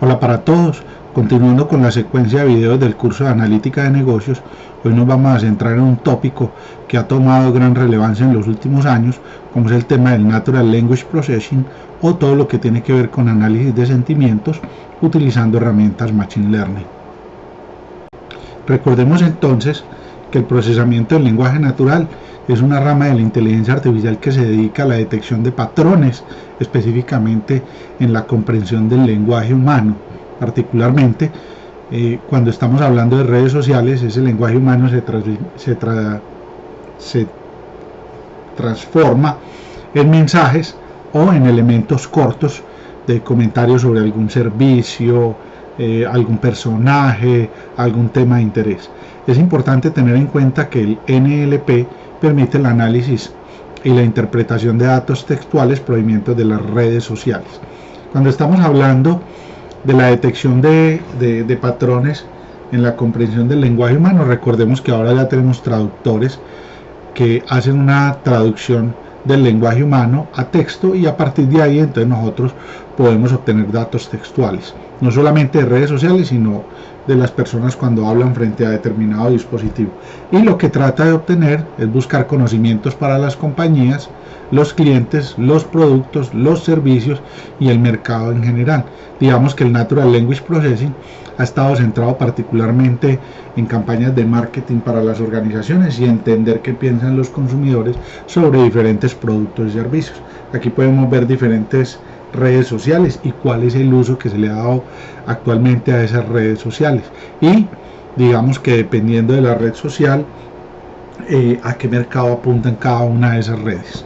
Hola para todos, continuando con la secuencia de videos del curso de analítica de negocios, hoy nos vamos a centrar en un tópico que ha tomado gran relevancia en los últimos años, como es el tema del Natural Language Processing o todo lo que tiene que ver con análisis de sentimientos utilizando herramientas Machine Learning. Recordemos entonces que el procesamiento del lenguaje natural es una rama de la inteligencia artificial que se dedica a la detección de patrones, específicamente en la comprensión del lenguaje humano. Particularmente, cuando estamos hablando de redes sociales, ese lenguaje humano se transforma en mensajes o en elementos cortos de comentarios sobre algún servicio, algún personaje, algún tema de interés. Es importante tener en cuenta que el NLP permite el análisis y la interpretación de datos textuales provenientes de las redes sociales. Cuando estamos hablando de la detección de patrones en la comprensión del lenguaje humano, recordemos que ahora ya tenemos traductores que hacen una traducción del lenguaje humano a texto y a partir de ahí entonces nosotros podemos obtener datos textuales, no solamente de redes sociales, sino de las personas cuando hablan frente a determinado dispositivo. Y lo que trata de obtener es buscar conocimientos para las compañías, los clientes, los productos, los servicios y el mercado en general. Digamos que el Natural Language Processing ha estado centrado particularmente en campañas de marketing para las organizaciones y entender qué piensan los consumidores sobre diferentes productos y servicios. Aquí podemos ver diferentes redes sociales y cuál es el uso que se le ha dado actualmente a esas redes sociales, y digamos que dependiendo de la red social, a qué mercado apuntan cada una de esas redes.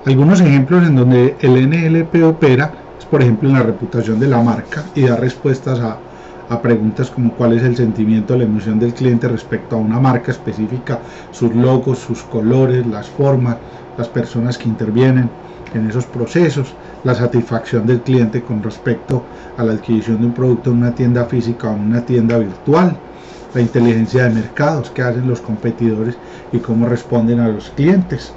Algunos ejemplos en donde el NLP opera es, por ejemplo, en la reputación de la marca y da respuestas a preguntas como cuál es el sentimiento, la emoción del cliente respecto a una marca específica, sus logos, sus colores, las formas, las personas que intervienen en esos procesos, la satisfacción del cliente con respecto a la adquisición de un producto en una tienda física o en una tienda virtual, la inteligencia de mercados, qué hacen los competidores y cómo responden a los clientes.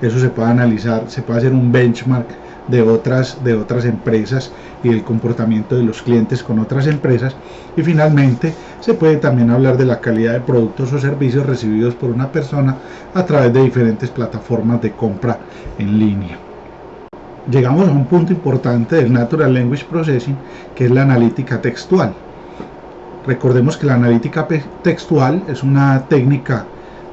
Eso se puede analizar, se puede hacer un benchmark de otras empresas y el comportamiento de los clientes con otras empresas, y finalmente se puede también hablar de la calidad de productos o servicios recibidos por una persona a través de diferentes plataformas de compra en línea. Llegamos a un punto importante del Natural Language Processing, que es la analítica textual. Recordemos que la analítica textual es una técnica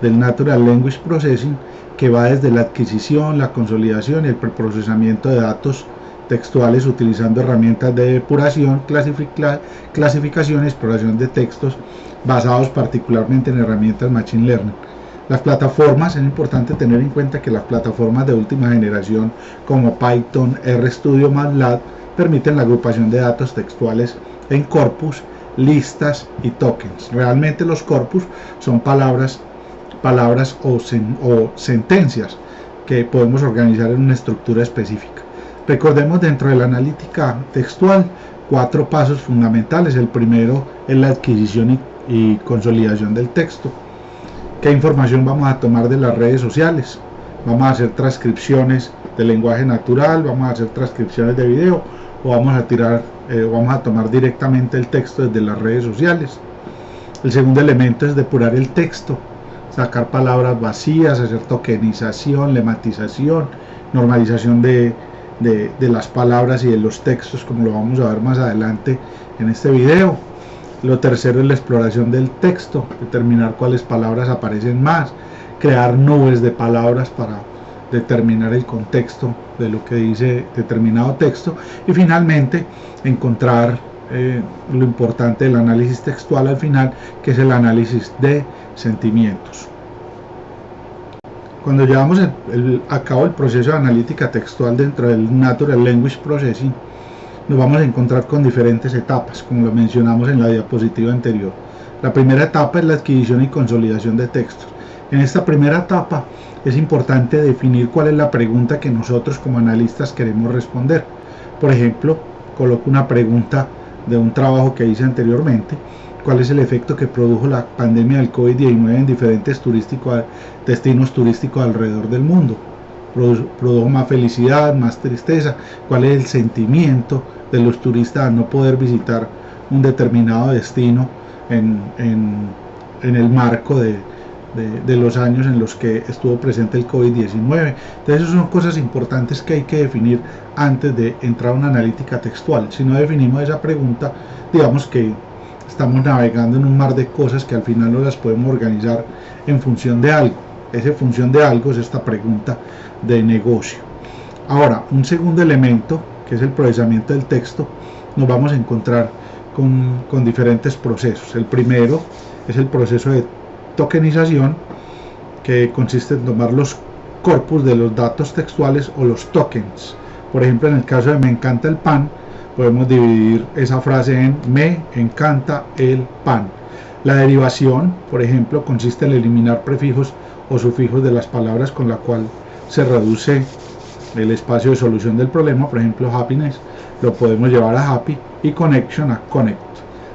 del Natural Language Processing que va desde la adquisición, la consolidación y el preprocesamiento de datos textuales utilizando herramientas de depuración, clasificación y exploración de textos basados particularmente en herramientas Machine Learning. Las plataformas, es importante tener en cuenta que las plataformas de última generación como Python, RStudio, MATLAB permiten la agrupación de datos textuales en corpus, listas y tokens. Realmente los corpus son palabras o sentencias que podemos organizar en una estructura específica. Recordemos dentro de la analítica textual 4 pasos fundamentales. El primero es la adquisición y consolidación del texto. ¿Qué información vamos a tomar de las redes sociales? Vamos a hacer transcripciones de lenguaje natural, vamos a hacer transcripciones de video, o vamos a tomar directamente el texto desde las redes sociales. El segundo elemento es depurar el texto, sacar palabras vacías, hacer tokenización, lematización, normalización de las palabras y de los textos, como lo vamos a ver más adelante en este video. Lo tercero es la exploración del texto, determinar cuáles palabras aparecen más, crear nubes de palabras para determinar el contexto de lo que dice determinado texto, y finalmente encontrar lo importante del análisis textual al final, que es el análisis de sentimientos. Cuando llevamos a cabo el proceso de analítica textual dentro del Natural Language Processing, nos vamos a encontrar con diferentes etapas, como lo mencionamos en la diapositiva anterior. La primera etapa es la adquisición y consolidación de textos. En esta primera etapa es importante definir cuál es la pregunta que nosotros como analistas queremos responder. Por ejemplo, coloco una pregunta de un trabajo que hice anteriormente: ¿cuál es el efecto que produjo la pandemia del COVID-19 en diferentes destinos turísticos alrededor del mundo? produjo más felicidad, más tristeza, cuál es el sentimiento de los turistas al no poder visitar un determinado destino en el marco de los años en los que estuvo presente el COVID-19. Entonces, esas son cosas importantes que hay que definir antes de entrar a una analítica textual. Si no definimos esa pregunta, digamos que estamos navegando en un mar de cosas que al final no las podemos organizar en función de algo. Esa función de algo es esta pregunta de negocio. Ahora, un segundo elemento, que es el procesamiento del texto, nos vamos a encontrar con diferentes procesos. El primero es el proceso de tokenización, que consiste en tomar los corpus de los datos textuales o los tokens. Por ejemplo, en el caso de me encanta el pan, podemos dividir esa frase en me encanta el pan. La derivación, por ejemplo, consiste en eliminar prefijos o sufijos de las palabras con la cual se reduce el espacio de solución del problema. Por ejemplo, happiness lo podemos llevar a happy y connection a connect.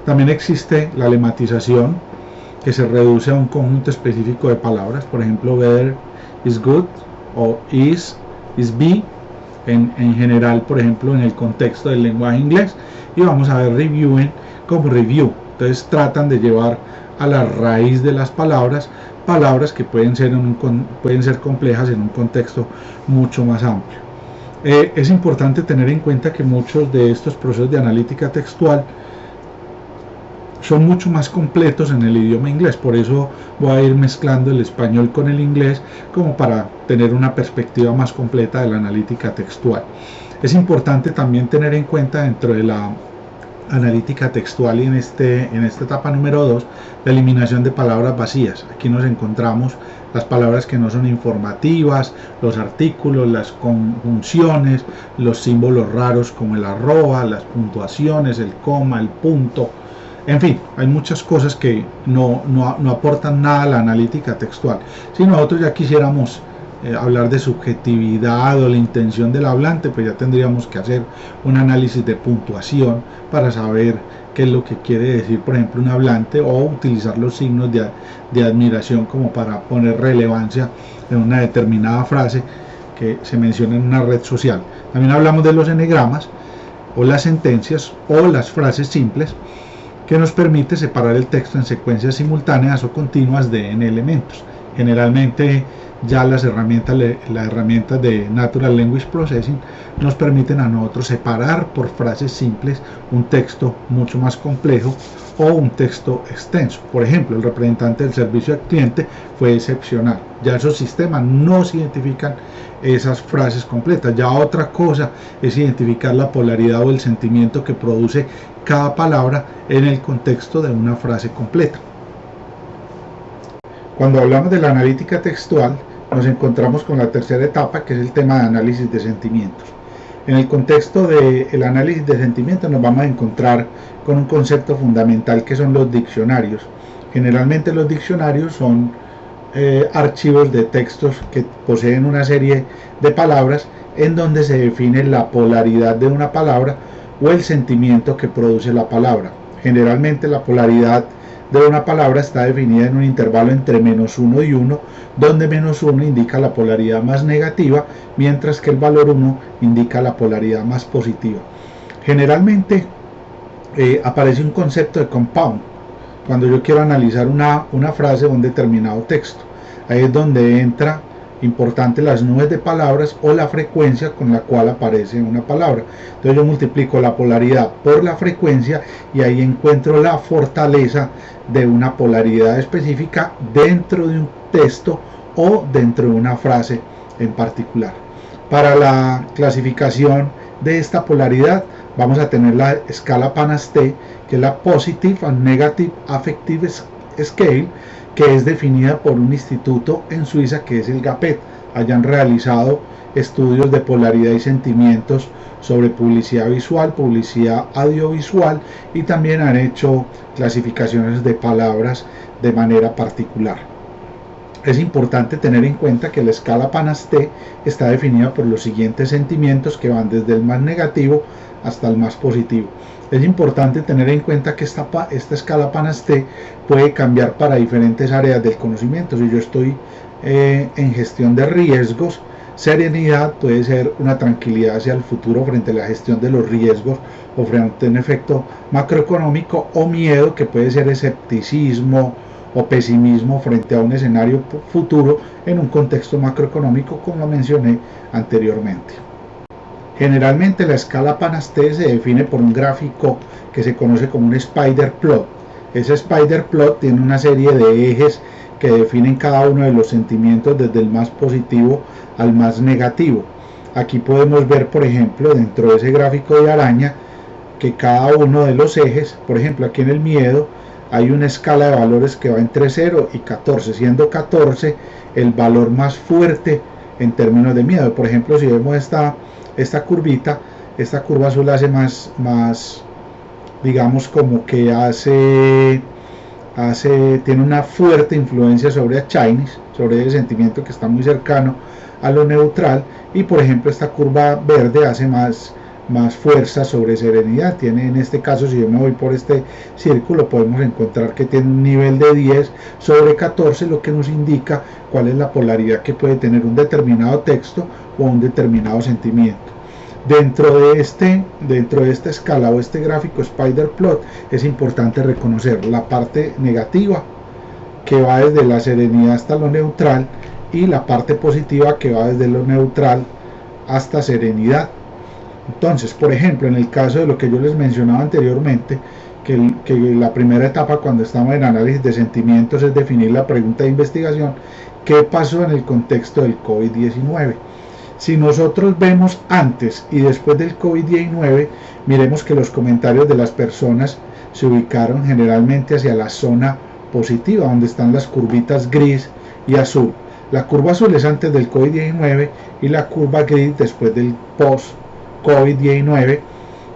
También existe la lematización, que se reduce a un conjunto específico de palabras. Por ejemplo, better is good o is be en general, por ejemplo, en el contexto del lenguaje inglés. Y vamos a ver reviewing como review. Entonces tratan de llevar a la raíz de las palabras que pueden ser complejas en un contexto mucho más amplio. Es importante tener en cuenta que muchos de estos procesos de analítica textual son mucho más completos en el idioma inglés, por eso voy a ir mezclando el español con el inglés como para tener una perspectiva más completa de la analítica textual. Es importante también tener en cuenta dentro de la analítica textual y en esta etapa número 2, la eliminación de palabras vacías. Aquí nos encontramos las palabras que no son informativas, los artículos, las conjunciones, los símbolos raros como el arroba, las puntuaciones, el coma, el punto. En fin, hay muchas cosas que no aportan nada a la analítica textual. Si nosotros ya quisiéramos hablar de subjetividad o la intención del hablante, pues ya tendríamos que hacer un análisis de puntuación para saber qué es lo que quiere decir, por ejemplo, un hablante, o utilizar los signos de admiración como para poner relevancia en una determinada frase que se menciona en una red social. También hablamos de los enegramas o las sentencias o las frases simples, que nos permite separar el texto en secuencias simultáneas o continuas de n elementos. Generalmente ya las herramientas de Natural Language Processing nos permiten a nosotros separar por frases simples un texto mucho más complejo o un texto extenso. Por ejemplo, el representante del servicio al cliente fue excepcional. Ya esos sistemas no se identifican esas frases completas. Ya otra cosa es identificar la polaridad o el sentimiento que produce cada palabra en el contexto de una frase completa. Cuando hablamos de la analítica textual, nos encontramos con la tercera etapa, que es el tema de análisis de sentimientos. En el contexto del análisis de sentimientos nos vamos a encontrar con un concepto fundamental, que son los diccionarios. Generalmente los diccionarios son archivos de textos que poseen una serie de palabras en donde se define la polaridad de una palabra o el sentimiento que produce la palabra. Generalmente la polaridad de una palabra está definida en un intervalo entre -1 y 1, donde -1 indica la polaridad más negativa, mientras que el valor 1 indica la polaridad más positiva. Generalmente aparece un concepto de compound cuando yo quiero analizar una frase o un determinado texto. Ahí es donde entra importante las nubes de palabras o la frecuencia con la cual aparece una palabra. Entonces yo multiplico la polaridad por la frecuencia y ahí encuentro la fortaleza de una polaridad específica dentro de un texto o dentro de una frase en particular. Para la clasificación de esta polaridad vamos a tener la escala PANAS-T, que es la Positive and Negative Affective Scale, que es definida por un instituto en Suiza que es el GAPET. Hayan realizado estudios de polaridad y sentimientos sobre publicidad visual, publicidad audiovisual, y también han hecho clasificaciones de palabras de manera particular. Es importante tener en cuenta que la escala PANAS-T está definida por los siguientes sentimientos, que van desde el más negativo hasta el más positivo. Es importante tener en cuenta que esta escala PANAS-T puede cambiar para diferentes áreas del conocimiento. Si yo estoy en gestión de riesgos, Serenidad puede ser una tranquilidad hacia el futuro frente a la gestión de los riesgos o frente a un efecto macroeconómico, o miedo, que puede ser escepticismo o pesimismo frente a un escenario futuro en un contexto macroeconómico, como mencioné anteriormente. Generalmente la escala PANAS-T se define por un gráfico que se conoce como un spider plot. Ese spider plot tiene una serie de ejes que definen cada uno de los sentimientos desde el más positivo al más negativo. Aquí podemos ver, por ejemplo, dentro de ese gráfico de araña, que cada uno de los ejes, por ejemplo aquí en el miedo, hay una escala de valores que va entre 0 y 14, siendo 14 el valor más fuerte en términos de miedo. Por ejemplo, si vemos esta curvita, esta curva azul hace más digamos, como que tiene una fuerte influencia sobre shyness, sobre el sentimiento que está muy cercano a lo neutral, y por ejemplo esta curva verde hace más fuerza sobre serenidad. Tiene, en este caso, si yo me voy por este círculo, podemos encontrar que tiene un nivel de 10 sobre 14, lo que nos indica cuál es la polaridad que puede tener un determinado texto o un determinado sentimiento. Dentro de esta escala o este gráfico spider plot es importante reconocer la parte negativa, que va desde la serenidad hasta lo neutral, y la parte positiva, que va desde lo neutral hasta serenidad. Entonces, por ejemplo, en el caso de lo que yo les mencionaba anteriormente, que la primera etapa cuando estamos en análisis de sentimientos es definir la pregunta de investigación: ¿qué pasó en el contexto del COVID-19? Si nosotros vemos antes y después del COVID-19, miremos que los comentarios de las personas se ubicaron generalmente hacia la zona positiva, donde están las curvitas gris y azul. La curva azul es antes del COVID-19 y la curva gris después del post-COVID-19,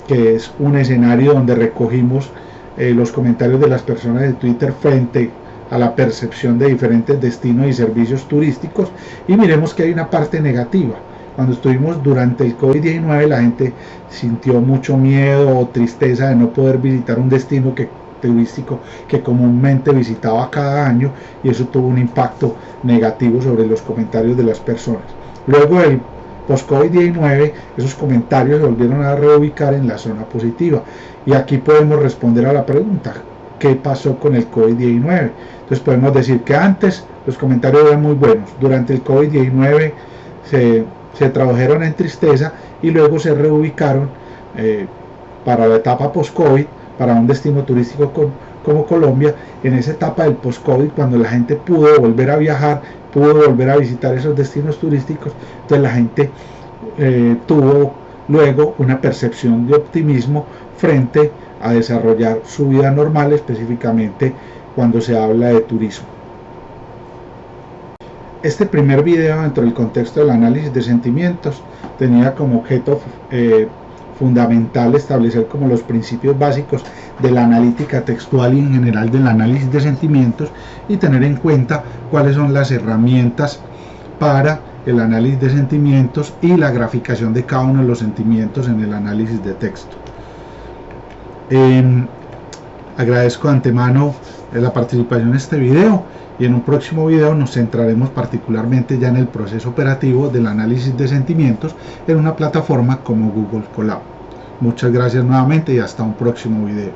que es un escenario donde recogimos los comentarios de las personas de Twitter frente a la percepción de diferentes destinos y servicios turísticos. Y miremos que hay una parte negativa. Cuando estuvimos durante el COVID-19, la gente sintió mucho miedo o tristeza de no poder visitar un destino turístico que comúnmente visitaba cada año, y eso tuvo un impacto negativo sobre los comentarios de las personas. Luego del post-COVID-19, esos comentarios se volvieron a reubicar en la zona positiva, y aquí podemos responder a la pregunta: ¿qué pasó con el COVID-19? Entonces podemos decir que antes los comentarios eran muy buenos, durante el COVID-19 se tradujeron en tristeza, y luego se reubicaron para la etapa post-COVID, para un destino turístico como Colombia, en esa etapa del post-COVID, cuando la gente pudo volver a viajar, pudo volver a visitar esos destinos turísticos. Entonces la gente tuvo luego una percepción de optimismo frente a desarrollar su vida normal, específicamente cuando se habla de turismo. Este primer video, dentro del contexto del análisis de sentimientos, tenía como objeto fundamental establecer como los principios básicos de la analítica textual y en general del análisis de sentimientos, y tener en cuenta cuáles son las herramientas para el análisis de sentimientos y la graficación de cada uno de los sentimientos en el análisis de texto. Agradezco de antemano la participación en este video, y en un próximo video nos centraremos particularmente ya en el proceso operativo del análisis de sentimientos en una plataforma como Google Colab. Muchas gracias nuevamente y hasta un próximo video.